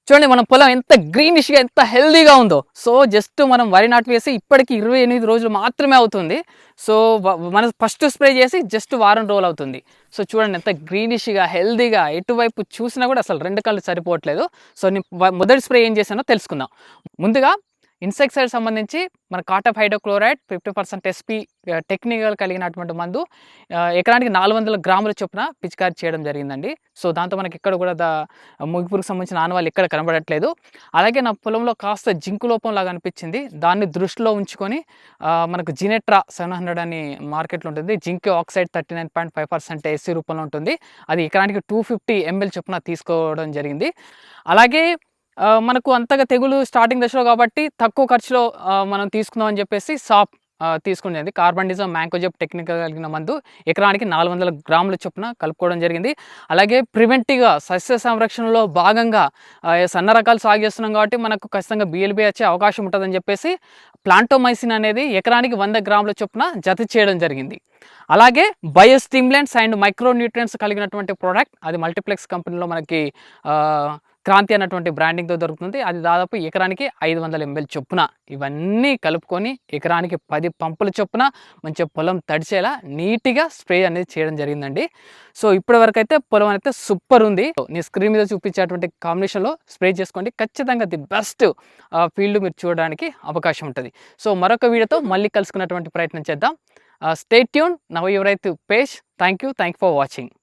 చూడండి మన పొలం ఎంత గ్రీనిష్గా ఎంత హెల్దీగా ఉందో. సో జస్ట్ మనం వరి నాటు వేసి ఇప్పటికి 28 రోజులు మాత్రమే అవుతుంది. సో మనం ఫస్ట్ స్ప్రే చేసి జస్ట్ వారం రోజులు అవుతుంది. సో చూడండి ఎంత గ్రీనిష్గా హెల్దీగా ఎటువైపు చూసినా కూడా అసలు 2 కళ్ళు సరిపోవట్లేదు. సో నేను మొదటి స్ప్రే ఏం చేశానో తెలుసుకుందాం. ముందుగా ఇన్సెక్టిసైడ్ సంబంధించి మన కాటప్ హైడ్రోక్లోరైడ్ 50% ఎస్పీ టెక్నికల్ కలిగినటువంటి మందు ఎకరానికి 400 గ్రాముల చొప్పున పిచికారీ చేయడం జరిగిందండి. సో దాంతో మనకి ఇక్కడ కూడా ముగిపురుకు సంబంధించిన ఆనవాళ్ళు ఎక్కడ కనబడట్లేదు. అలాగే నా పొలంలో కాస్త జింకు లోపం లాగా అనిపించింది. దాన్ని దృష్టిలో ఉంచుకొని మనకు జినెట్రా 700 అని మార్కెట్లో ఉంటుంది. జింక్ ఆక్సైడ్ 39.5% ఎస్సీ రూపంలో ఉంటుంది. అది ఎకరానికి 250 ml చొప్పున తీసుకోవడం జరిగింది. అలాగే మనకు అంతగా తెగులు స్టార్టింగ్ దశలో కాబట్టి తక్కువ ఖర్చులో మనం తీసుకుందాం అని చెప్పేసి సాప్ తీసుకునేది కార్బండిజం మ్యాంకోజెబ్ టెక్నికల్ కలిగిన మందు ఎకరానికి 400 గ్రాముల చొప్పున కలుపుకోవడం జరిగింది. అలాగే ప్రివెంటివ్గా సస్య సంరక్షణలో భాగంగా సన్న రకాలు సాగు చేస్తున్నాం కాబట్టి మనకు ఖచ్చితంగా బిఎల్బి వచ్చే అవకాశం ఉంటుందని చెప్పేసి ప్లాంటోమైసిన్ అనేది ఎకరానికి 100 గ్రాముల చొప్పున జత చేయడం జరిగింది. అలాగే బయోస్టిమ్యులెంట్స్ అండ్ మైక్రో న్యూట్రియంట్స్ కలిగినటువంటి ప్రోడక్ట్ అది మల్టీప్లెక్స్ కంపెనీలో మనకి క్రాంతి అన్నటువంటి బ్రాండింగ్తో దొరుకుతుంది. అది దాదాపు ఎకరానికి 500 ml చొప్పున ఇవన్నీ కలుపుకొని ఎకరానికి 10 పంపుల చొప్పున మంచిగా పొలం తడిచేలా నీట్గా స్ప్రే అనేది చేయడం జరిగిందండి. సో ఇప్పటి వరకు అయితే పొలం అయితే సూపర్ ఉంది. నేను స్క్రీన్ మీద చూపించేటువంటి కాంబినేషన్లో స్ప్రే చేసుకోండి. ఖచ్చితంగా ది బెస్ట్ ఫీల్డ్ మీరు చూడడానికి అవకాశం ఉంటుంది. సో మరొక వీడియోతో మళ్ళీ కలుసుకున్నటువంటి ప్రయత్నం చేద్దాం. స్టే ట్యూన్ నవ్ యువర్ రైతు page. Thank you for watching.